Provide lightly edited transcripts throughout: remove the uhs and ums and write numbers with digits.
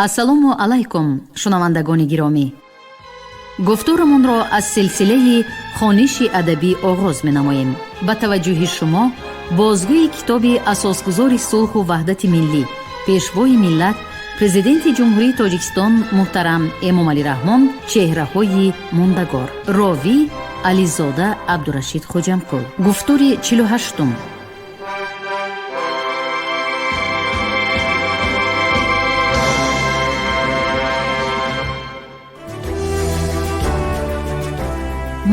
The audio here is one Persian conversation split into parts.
ассалому алайкум шунавандагони гиромӣ. гуфтурамонро аз силсилаи хониши адабӣ оғоз менамоем. ба таваҷҷӯҳи шумо бозгӯи китоби асосгузори сулҳу ваҳдати миллӣ, пешвои миллат, президенти ҷумҳурии Тоҷикистон муҳтарам Эмомалӣ Раҳмон, чеҳраҳои мондагор. ровӣ Ализода Абдурашид Хоҷамкул. гуфтури 48.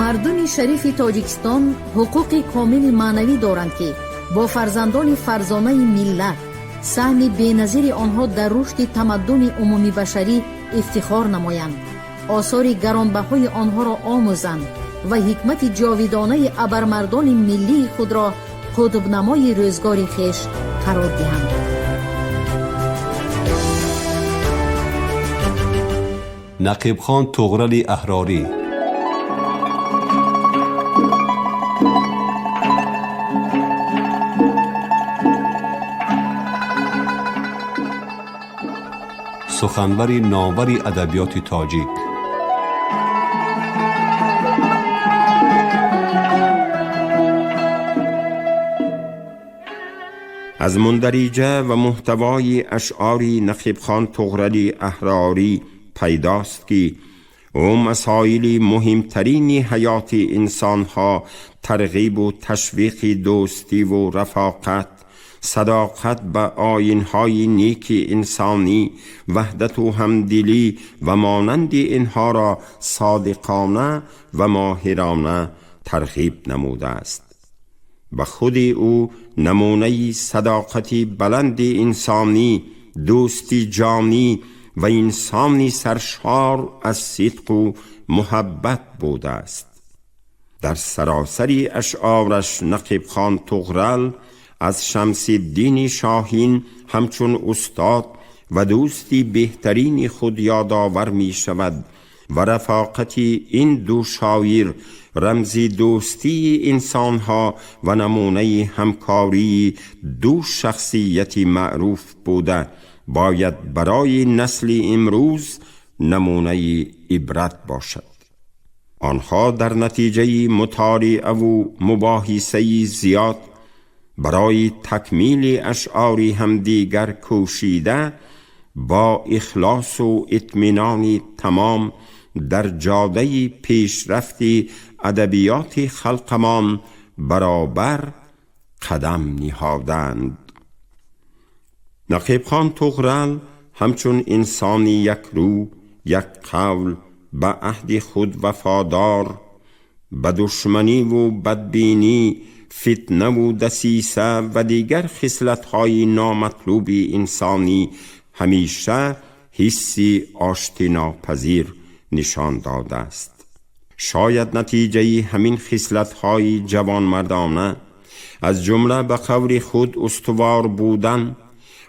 мардуми шарифи тоҷикистон ҳуқуқи комили маънавӣ доранд ки бо фарзандони фарзонаи миллат, саҳми беназири онҳо дар рушди тамаддуни умумибашарӣ ифтихор намоянд, осори гаронбаҳои онҳоро омӯзанд ва ҳикмати ҷовидонаи абармардони миллии худро қутбнамои рӯзгори хеш қарор диҳанд. نقیبخان طغرل احراری سخنور نامور ادبیات تاجیک. از مندرجه و محتوای اشعار نقیبخان طغرل احراری پیداست که او مسائل مهمترین حیات انسانها، ترغیب و تشویق دوستی و رفاقت، صداقت به آیین‌های نیک انسانی، وحدت و همدلی و مانند اینها را صادقانه و ماهرانه ترغیب نموده است. به خود او نمونه صداقتی بلند انسانی، دوستی جانی و انسانی سرشار از صدق و محبت بوده است. در سراسر اشعارش نقیبخان طغرل از شمس الدین شاهین همچون استاد و دوستی بهترین خود یادآور می شود و رفاقت این دو شاعر رمزی دوستی انسانها و نمونه همکاری دو شخصیت معروف بوده باید برای نسل امروز نمونه عبرت باشد. آنها در نتیجه مطالعه و مباحثه زیاد برای تکمیل اشعار همدیگر کوشیده با اخلاص و اطمینان تمام در جاده پیشرفت ادبیات خلقمان برابر قدم نهادند. نقیبخان طغرل همچون انسانی یک رو، یک قول، به عهد خود وفادار، به دشمنی و بدبینی، فتنه و دسیسه و دیگر خصلت‌های نامطلوب انسانی همیشه حسی آشتیناپذیر نشان داده است. شاید نتیجه همین خصلت‌های جوانمردانه از جمله به قول خود استوار بودن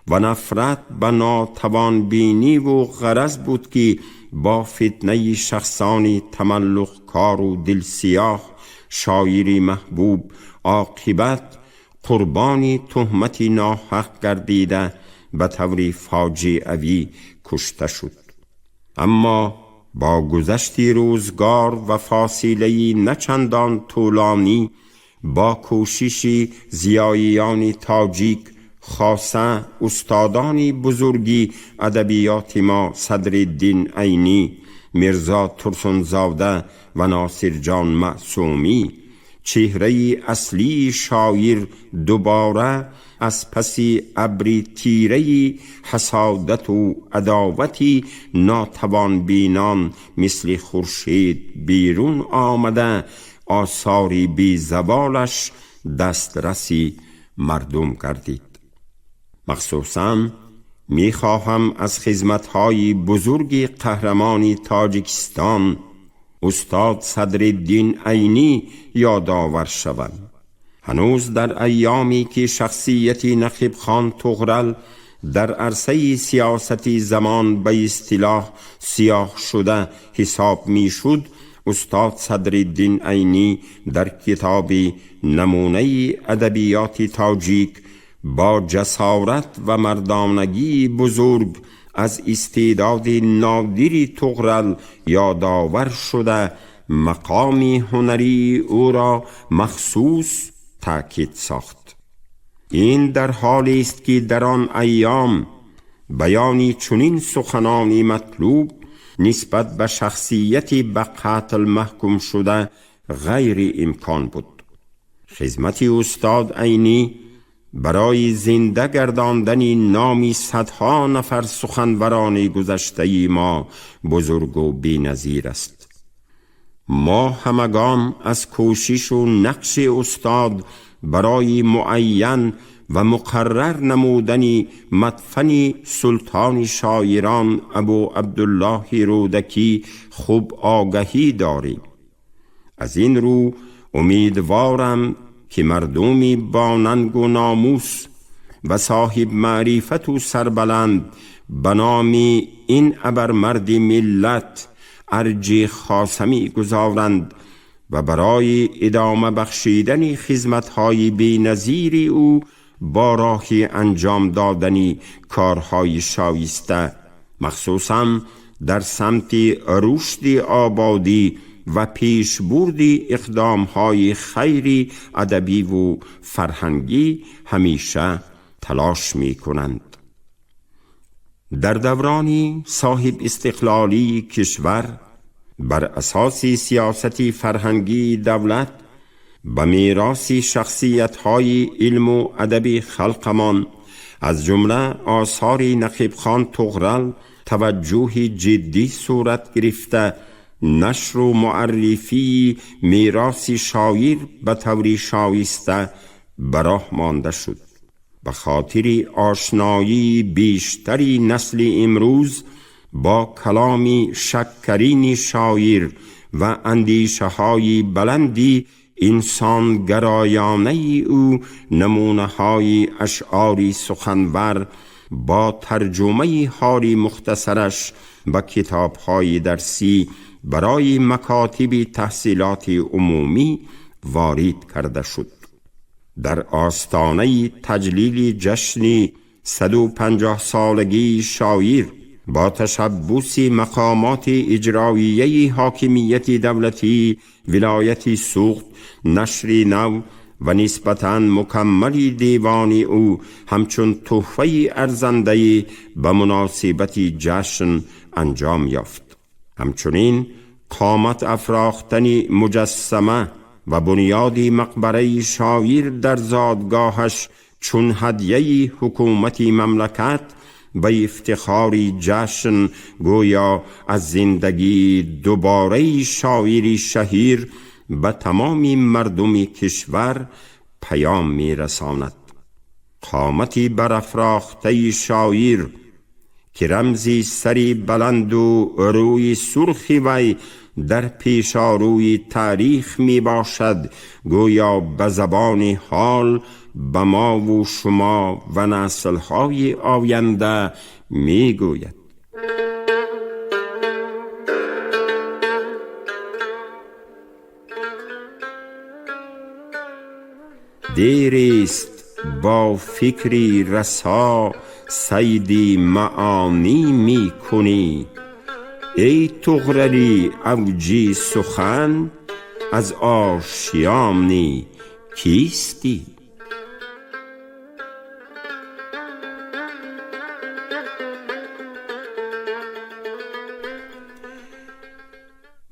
و نفرت به ناتوان بینی و غرض بود که با فتنه شخصانی تملق کار و دل سیاه شاعری محبوب عاقبت قربانی تهمت ناحق گردیده به طور فاجعه‌ای کشته شد. اما با گذشت روزگار و فاصله نچندان طولانی با کوشش ضیاییان تاجیک، خاصه استادانی بزرگی ادبیات ما صدرالدین عینی، میرزا ترسنزاده و ناصر جان معصومی، چهره اصلی شاعر دوباره از پس ابر تیره حسادت و عداوتی ناتوان بینان مثل خورشید بیرون آمده آثار بی زوالش دسترسی مردم گردید. مخصوصاً می خواهم از خدمت‌های بزرگ قهرمان تاجیکستان استاد صدرالدین عینی یادآور شوم. هنوز در ایامی که شخصیت نقیبخان طغرل در عرصه سیاست زمان به اصطلاح سیاه شده حساب می شد، استاد صدرالدین عینی در کتاب نمونه ادبیات تاجیک با جسارت و مردانگی بزرگ از استعداد نادری طغرل یادآور شده مقامی هنری او را مخصوص تأکید ساخت. این در حالی است که در آن ایام بیانی چنین سخنانی مطلوب نسبت به شخصیتی به قتل محکوم شده غیر امکان بود. خدمت استاد عینی برای زنده گرداندن نام صدها نفر سخنوران گذشته ما بزرگ و بی‌نظیر است. ما همگان از کوشش و نقش استاد برای معین و مقرر نمودن مدفن سلطان شاعران ابو عبدالله رودکی خوب آگهی داریم. از این رو امیدوارم که مردمی با ننگ و ناموس و صاحب معرفت و سربلند به نام این ابرمرد ملت ارج خاصمی گذارند و برای ادامه بخشیدن خدمت‌های بی‌نظیر او با راه انجام دادن کارهای شایسته، مخصوصاً در سمت رشد آبادی و پیشبرد اقدام‌های خیری ادبی و فرهنگی همیشه تلاش می‌کنند. در دورانی صاحب استقلالی کشور بر اساس سیاست فرهنگی دولت به میراث شخصیت‌های علم و ادب خلقمان از جمله آثار نقیب خان طغرل توجه جدی صورت گرفته نشر و معرفی میراث شاعر به طور شایسته به راه مانده شد. به خاطر آشنایی بیشتری نسل امروز با کلام شکرین شاعر و اندیشه های بلندی انسان گرایانه او، نمونه های اشعاری سخنور با ترجمه حالی مختصرش به کتاب های درسی برای مکاتب تحصیلات عمومی وارد کرده شد. در آستانه تجلیل جشن 150 سالگی شاعر با تشبث مقامات اجراییه حاکمیت دولتی ولایت سوخت نشر نو و نسبتاً مکمل دیوان او همچون تحفه ارزنده به مناسبت جشن انجام یافت. همچنین قامت افراختن مجسمه و بنیاد مقبره شاعر در زادگاهش چون هدیه حکومت مملکت به افتخار جشن گویا از زندگی دوباره شاعری شهیر به تمام مردم کشور پیام می رساند. قامتی برافراخته شاعر که رمزی سری بلند و روی سرخ وی در پیشاروی تاریخ می باشد، گویا به زبان حال به ما و شما و نسل‌های آینده می گوید. دیریست با فکری رسا صیدی معانی می کنی، ای طغرلی اوجی سخن از آشیانی کیستی؟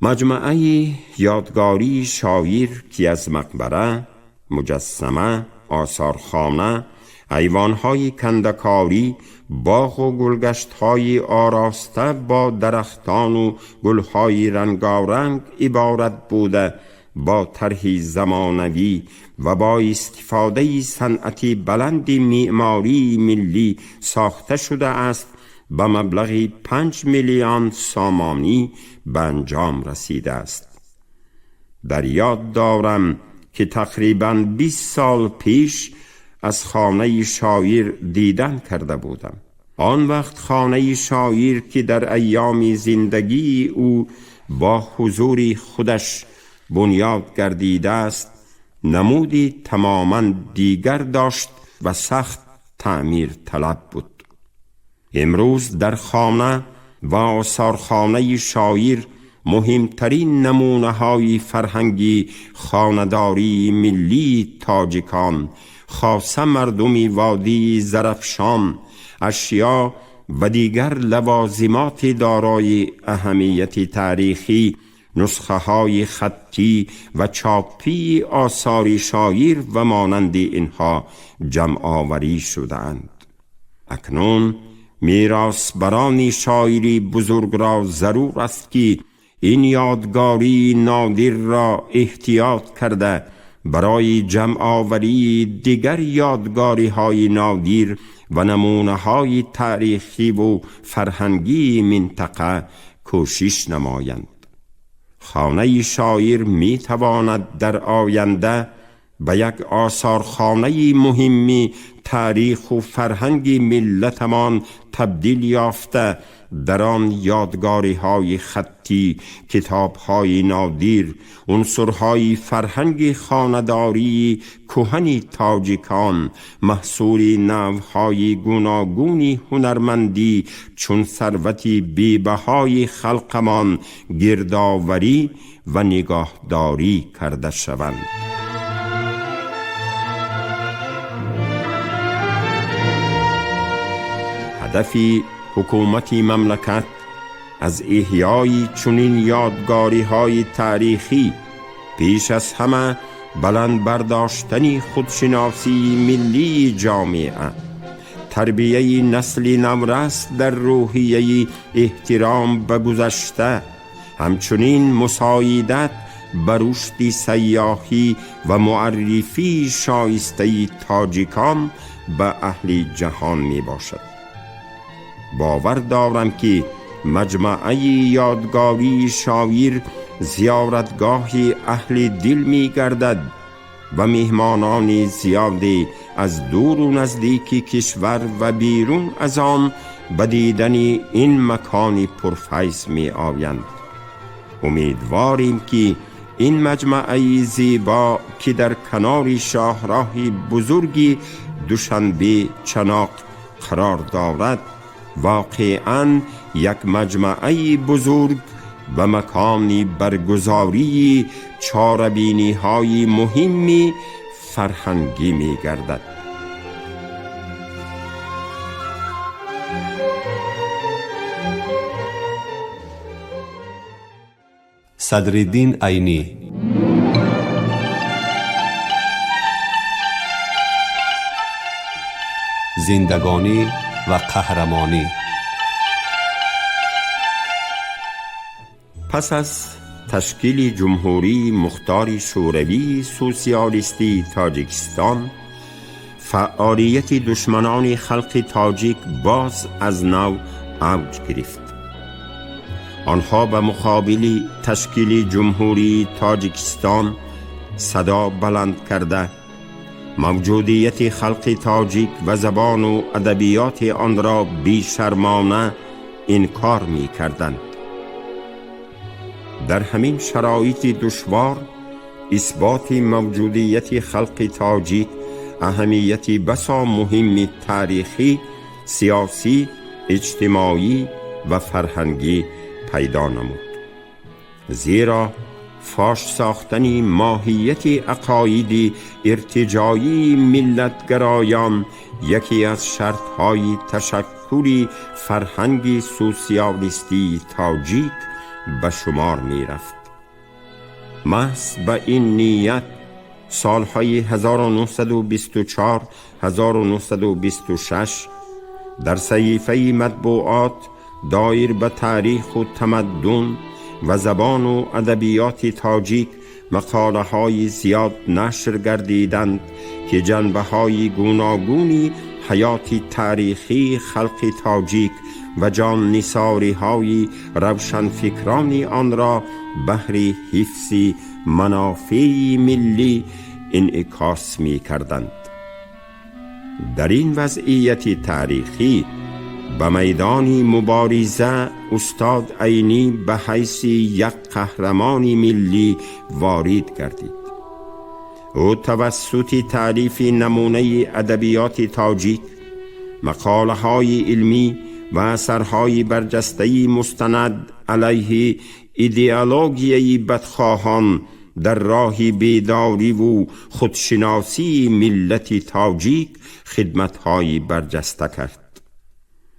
مجموعه یادگاری شاعر که از مقبره، مجسمه، آثارخانه، ایوان‌های کندکاری، باغ و گلگشت‌های آراسته با درختان و گل‌های رنگارنگ عبارت بوده با طرح زمانوی و با استفاده صنعتی بلند معماری ملی ساخته شده است. به مبلغ 5 میلیون سامانی به انجام رسیده است. در یاد دارم که تقریباً 20 سال پیش از خانه شاعر دیدن کرده بودم. آن وقت خانه شاعر که در ایام زندگی او با حضور خودش بنیاد گردیده است، نمودی تماماً دیگر داشت و سخت تعمیر طلب بود. امروز در خانه و آثارخانه شاعر مهمترین نمونه های فرهنگی خانه‌داری ملی تاجیکان، خاصه مردمی وادی زرفشان، اشیا و دیگر لوازمات دارای اهمیت تاریخی، نسخه های خطی و چاپی آثار شاعر و مانند اینها جمع آوری شدند. اکنون میراثبران شاعری بزرگ را ضرور است که این یادگاری نادر را احتیاط کرده برای جمع آوری دیگر یادگاری های نادر و نمونه های تاریخی و فرهنگی منطقه کوشش نمایند. خانه شاعر می تواند در آینده به یک آثارخانه مهمی تاریخ و فرهنگ ملتمان تبدیل یافته در آن یادگاری های خطی، کتاب های نادر، عنصرهای فرهنگ خانه‌داری کهن تاجیکان، محصول نوهای گوناگونی هنرمندی چون ثروتی بی‌بهای خلقمان گردآوری و نگاهداری کرده شوند. هدف حکومت مملکت از احیای چنین یادگاری های تاریخی پیش از همه بلند برداشتن خودشناسی ملی جامعه، تربیه نسل نورس در روحیه احترام به گذشته، همچنین مساعدت بر رشد سیاحی و معرفی شایسته تاجیکان به اهل جهان می باشد. باور دارم که مجمع یادگاری شاعر زیارتگاه اهل دل می گردد و مهمانان زیادی از دور و نزدیک کشور و بیرون از آن به دیدن این مکان پرفیض می آیند. امیدواریم که این مجمع زیبا که در کنار شاهراه بزرگ دوشنبه چناق قرار دارد واقعاً یک مجمع بزرگ و مکانی برگزاری چاربینی های مهمی فرهنگی می گردد. صدرالدین عینی. زندگانی و قهرمانی. پس از تشکیل جمهوری مختار شوروی سوسیالیستی تاجیکستان، فعالیت دشمنان خلق تاجیک باز از نو اوج گرفت. آنها به مقابل تشکیل جمهوری تاجیکستان صدا بلند کرده موجودیت خلق تاجیک و زبان و ادبیات آن را بی‌شرمانه انکار می کردند. در همین شرایط دشوار اثبات موجودیت خلق تاجیک اهمیت بسا مهم تاریخی، سیاسی، اجتماعی و فرهنگی پیدا نمود. زیرا فاش ساختن ماهیت عقاید ارتجاعی ملتگرایان یکی از شرطهای تشکل فرهنگ سوسیالیستی تاجیک به شمار می رفت. محض به این نیت سالهای 1924 1926 در صحیفه مطبوعات دایر به تاریخ و تمدن و زبان و ادبیات تاجیک مقاله های زیاد نشر گردیدند که جنبه های گوناگونی حیات تاریخی خلق تاجیک و جان نثاری های روشن فکران آن را بهر حفظ منافع ملی انعکاس می کردند. در این وضعیت تاریخی به میدان مبارزه استاد عینی به حیث یک قهرمان ملی وارد گردید. او توسط تالیف نمونه ادبیات تاجیک، مقاله های علمی و اثرهای برجسته‌ای مستند علیه ایدئولوژی بدخواهان در راه بیداری و خودشناسی ملت تاجیک خدمت‌های برجسته کرد.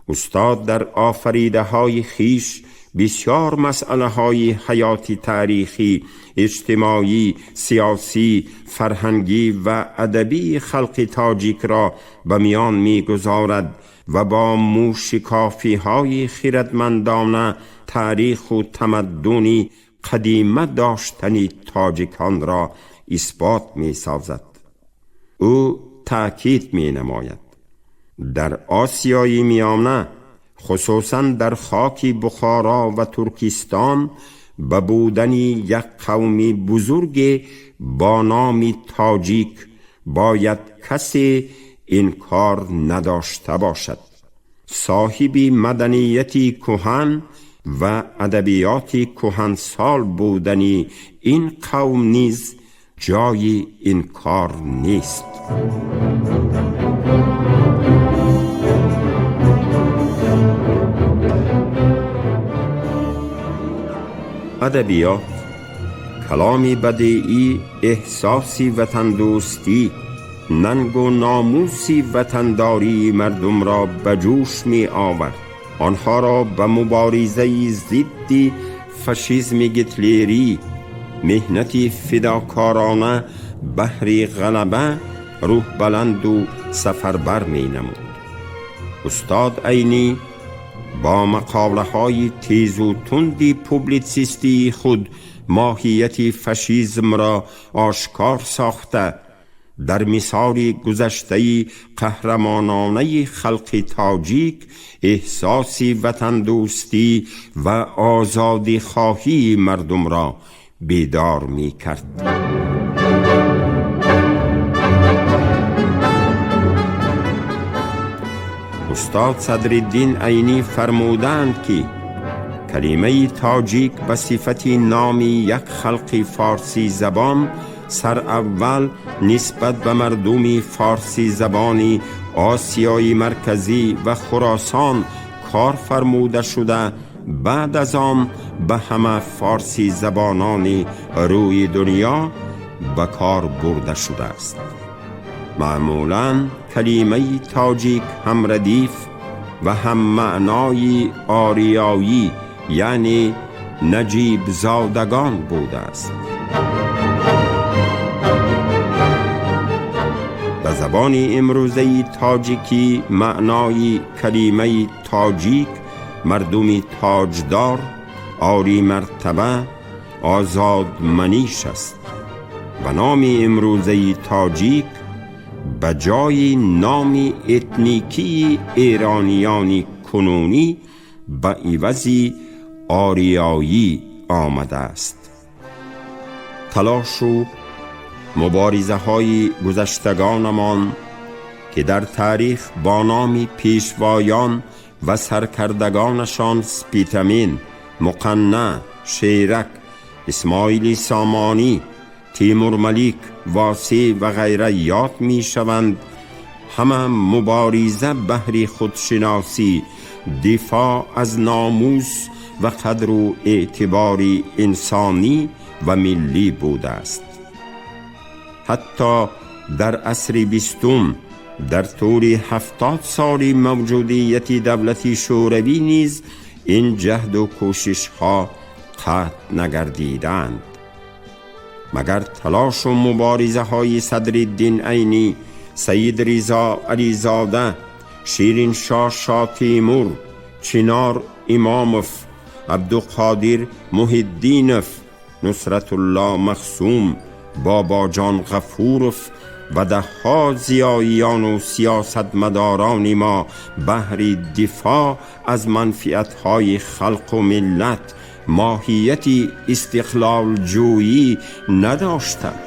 استاد در آفریده های خیش بسیار مسئله های حیاتی، تاریخی، اجتماعی، سیاسی، فرهنگی و ادبی خلق تاجیک را به میان می گذارد و با موشکافی های خردمندانه تاریخ و تمدنی قدیمه داشتنی تاجیکان را اثبات می سازد. او تأکید می نماید در آسیای میانه، خصوصاً در خاک بخارا و ترکستان، به بودن یک قومی بزرگ با نام تاجیک باید کسی انکار نداشته باشد. صاحب مدنیتی کهن و ادبیاتی کهنسال بودنی این قوم نیز جای انکار نیست. ادبیات کلامی بدیعی، احساسی وطن دوستی، ننگ و ناموسی وطنداری مردم را به جوش می آورد. آنها را به مبارزه ضد فاشیسم هیتلری، مهنتی فداکارانه بهر غلبه روح بلند و سفربر می نمود. استاد عینی با مقاله های تیز و تندی پوبلیسیستی خود ماهیت فاشیسم را آشکار ساخته در مثال گذشته قهرمانانه خلق تاجیک احساسی وطن دوستی و آزادی خواهی مردم را بیدار می کرد. استاد صدرالدین عینی فرمودند که کلمه تاجیک به صفت نام یک خلق فارسی زبان سر اول نسبت به مردم فارسی زبانی آسیای مرکزی و خراسان کار فرموده شده، بعد از آن به همه فارسی زبانان روی دنیا به کار برده شده است. معمولاً کلمه تاجیک هم ردیف و هم معنای آریایی یعنی نجیب زادگان بوده است. به زبان امروزی تاجیکی معنای کلمه تاجیک مردم تاجدار، عالی مرتبه، آزاد منیش است. و نام امروزی تاجیک به جای نام اتنیکی ایرانیان کنونی به عوض آریایی آمده است. تلاش و مبارزه های گذشتگانمان که در تاریخ با نام پیشوایان و سرکردگانشان سپیتمین، مقنع، شیرک، اسماعیل سامانی، تیمور ملیک، واسی و غیره یاد می شوند، همه مبارزه بهر خودشناسی، دفاع از ناموس و قدر و اعتبار انسانی و ملی بوده است. حتی در عصر بیستم در طول 70 سال موجودیت دولت شوروی نیز این جهد و کوشش ها قطع نگردیدند، مگر تلاش و مبارزه های صدرالدین عینی، سید رضا علیزاده، شیرین شاه تیمور، چنار اماموف، عبدالقادر محی‌الدینوف، نصرت الله مخصوم، بابا جان غفوروف و ده‌ها زیاییان و سیاستمداران ما بهر دفاع از منفعت‌های خلق و ملت ماهیت استقلال جویی نداشتند.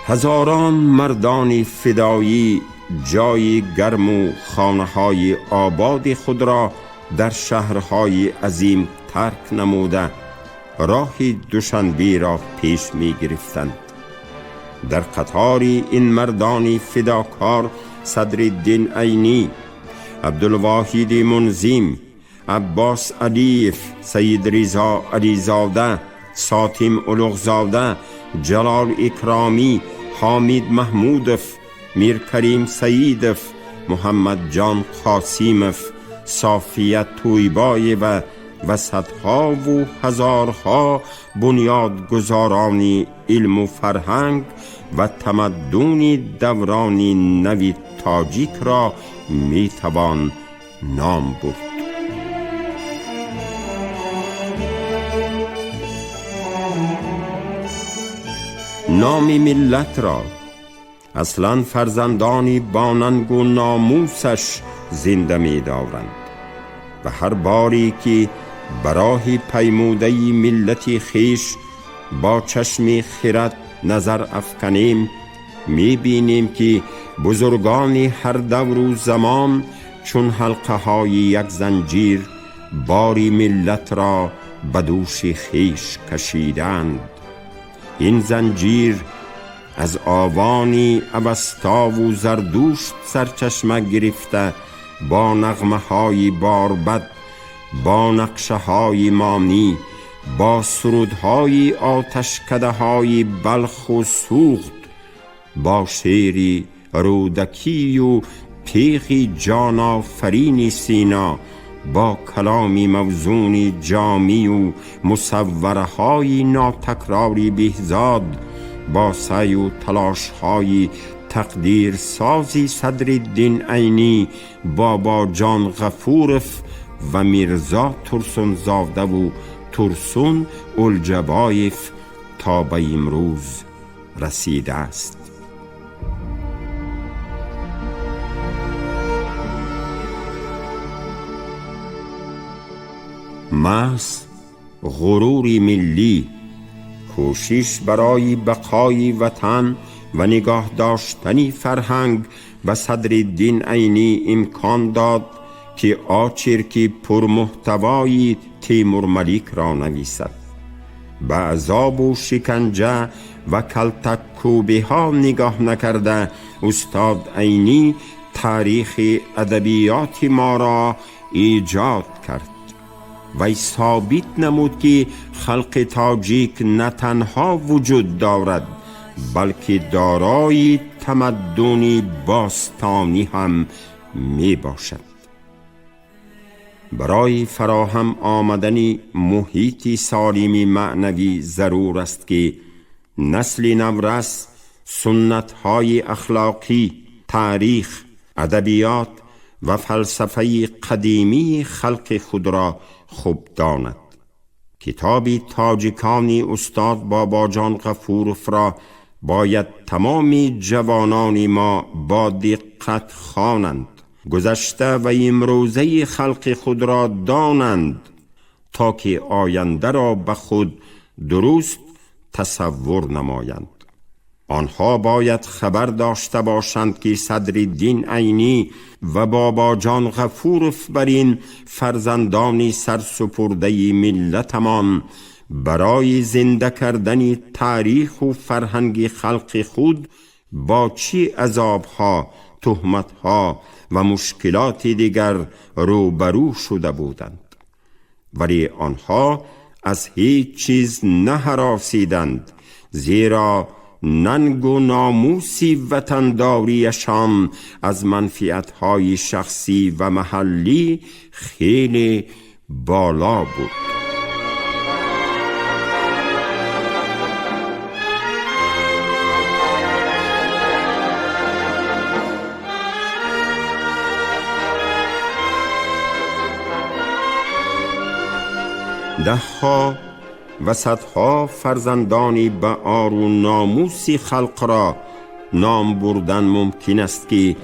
هزاران مردان فدایی جای گرم و خانه‌های آباد خود را در شهرهای عظیم ترک نموده راه دوشنبی را پیش می گرفتند. در قطار این مردان فداکار صدرالدین عینی، عبدالواحد منظم، عباس علیف، سید رضا علیزاده، ساتم علوغزاده، جلال اکرامی، حامد محمودف، میر کریم سیدف، محمد جان قاسیمف، صافیت تویبای و صدها و هزارها بنیادگذاران علم و فرهنگ و تمدن دوران نوی تاجیک را می توان نام برد. نام ملت را اصلا فرزندانی باننگ و ناموسش زنده می دارند و هر باری که برای پیموده ملت خیش با چشم خرد نظر افکنیم می بینیم که بزرگان هر دور و زمان چون حلقه های یک زنجیر باری ملت را به دوش خیش کشیدند. این زنجیر از آوانی اوستا و زردوشت سرچشمه گرفته با نغمه های باربد، با نقشه های مانی، با سرودهای آتشکده های بلخ و سوخت، با شعری رودکی و تیغی جانافرین سینا، با کلامی موزون جامی و مصوره های ناتکراری بهزاد، با سعی و تلاش های تقدیر سازی صدرالدین عینی، بابا جان غفورف و میرزا ترسون زاده و ترسون الجبایف تا به امروز رسیده است. محض غرور ملی، کوشش برای بقای وطن و نگاه داشتنی فرهنگ و صدرالدین عینی امکان داد که آچرکی پرمحتوای تیمور ملیک را نویسد. به عذاب و شکنجه و کلتک کوبی ها نگاه نکرده استاد عینی تاریخ ادبیات ما را ایجاد کرد. وی ثابت نمود که خلق تاجیک نه تنها وجود دارد بلکه دارای تمدنی باستانی هم می باشد. برای فراهم آمدن محیطی سالم معنوی ضرور است که نسل نورس سنت‌های اخلاقی، تاریخ، ادبیات و فلسفه قدیمی خلق خود را خوب داند. کتاب تاجیکانی استاد بابا جان غفورف را باید تمام جوانان ما با دقت خوانند، گذشته و امروزه خلق خود را دانند تا که آینده را به خود درست تصور نمایند. آنها باید خبر داشته باشند که صدرالدین عینی و بابا جان غفورف بر این فرزندان سرسپرده ملتمان برای زنده کردن تاریخ و فرهنگ خلق خود با چه عذابها، تهمتها و مشکلات دیگر روبرو شده بودند، ولی آنها از هیچ چیز نهراسیدند، زیرا ننگ و ناموسی وطنداریشان از منفعتهای شخصی و محلی خیلی بالا بود. دهها و صدها فرزندانی به آر و ناموس خلق را نام بردن ممکن است که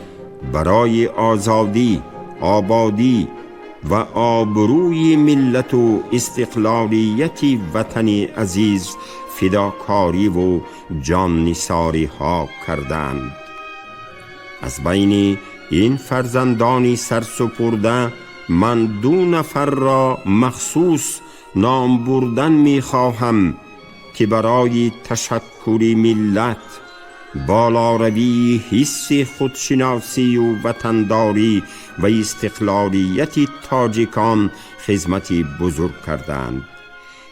برای آزادی، آبادی و آبروی ملت و استقلالیت وطن عزیز فداکاری و جان نثاری ها کردند. از بین این فرزندانی سرسپرده من 2 نفر را مخصوص نام بردن می خواهم که برای تشکر ملت، بالاروی حس خودشناسی و وطنداری و استقلالیت تاجیکان خدمتی بزرگ کردند.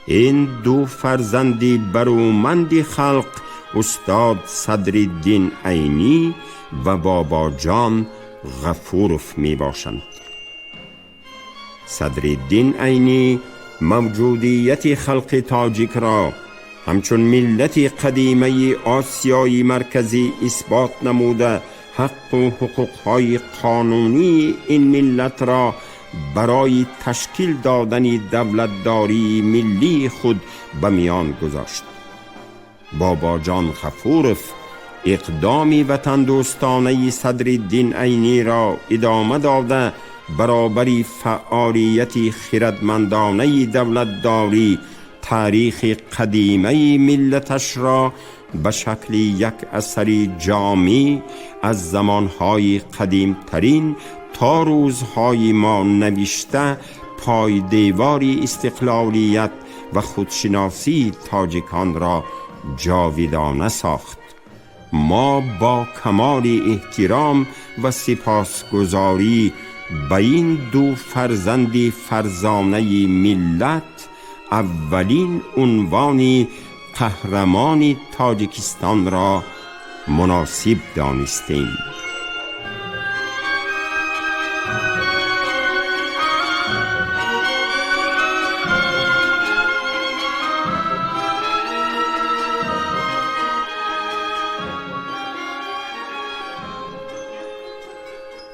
این دو فرزند برومند خلق استاد صدرالدین عینی و بابا جان غفورف می باشند. صدرالدین عینی موجودیت خلق تاجیک را همچون ملت قدیمه آسیای مرکزی اثبات نموده، حق و حقوقهای قانونی این ملت را برای تشکیل دادن دولتداری ملی خود به میان گذاشت. بابا جان غفورف اقدامی وطن دوستانه صدرالدین عینی را ادامه داده، برابری فعالیت خردمندانه دولتداری تاریخ قدیمه ملتش را به شکل یک اثر جامع از زمانهای قدیم ترین تا روزهای ما نوشته پای دیواری استقلالیت و خودشناسی تاجیکان را جاودانه ساخت. ما با کمال احترام و سپاسگزاری به این دو فرزند فرزانه ملت اولین عنوان قهرمان تاجیکستان را مناسب دانستیم.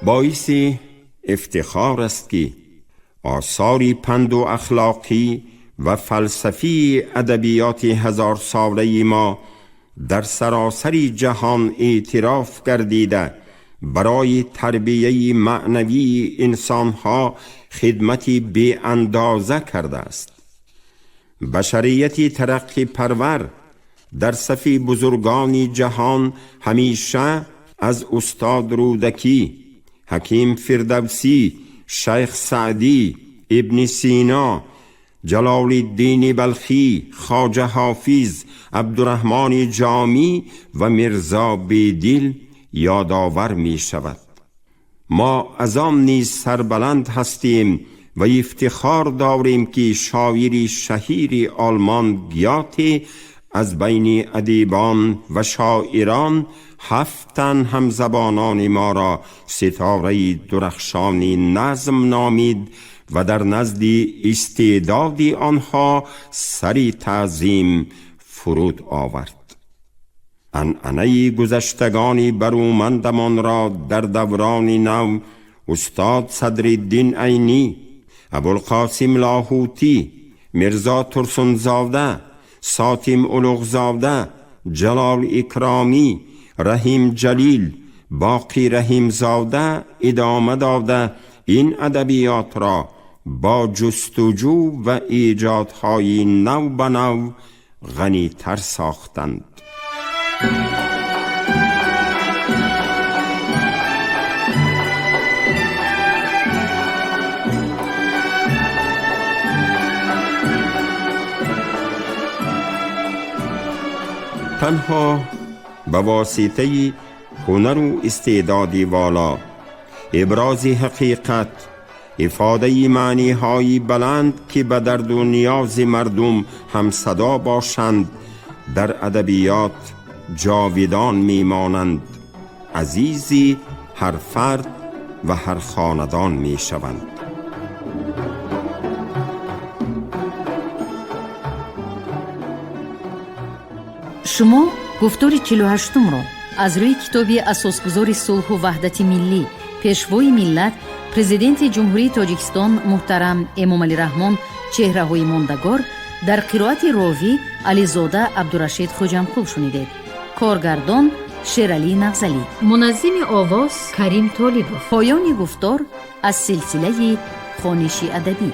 باعث افتخار است که آثار پند و اخلاقی و فلسفی ادبیات هزار ساله ما در سراسر جهان اعتراف گردیده، برای تربیه معنوی انسانها خدمتی بی اندازه کرده است. بشریت ترقی پرور در صف بزرگان جهان همیشه از استاد رودکی، حکیم فردوسی، شیخ سعدی، ابن سینا، جلال الدین بلخی، خواجه حافظ، عبدالرحمن جامی و مرزا بیدل یادآور می شود. ما از آن نیز سربلند هستیم و افتخار داریم که شاعری شهیر آلمان گیاته از بین ادیبان و شاعران 7 تن همزبانان ما را ستاره درخشانی نظم نامید و در نزد استعداد آنها سری تعظیم فرود آورد. عنعنه گذشتگان برومندمان را در دوران نو استاد صدرالدین عینی، ابوالقاسم لاهوتی، مرزا ترسنزاده، ساتم اولوغزاده، جلال اکرامی، رحیم جلیل، باقی رحیم زاده ادامه داده این ادبیات را با جستجو و ایجادهای نو به نو غنی تر ساختند. تنها به واسطه هنر و استعداد والا، ابراز حقیقت، افاده معنی های بلند که به درد و نیاز مردم هم صدا باشند، در ادبیات جاودان میمانند، عزیزی هر فرد و هر خاندان می شوند. شما گفتار 48 را از روی کتابی اساسگذار صلح و وحدت ملی، پیشوای ملت، پرزیدنت جمهوری تاجیکستان محترم امامعلی رحمان چهره‌های ماندگار در قرائت راوی علیزاده عبدالرشید خوجمقول شنیدید. کارگردان شیرعلی نغزلی، منظم آواز کریم طالبوف. پایان گفتار از سلسله خوانش ادبی.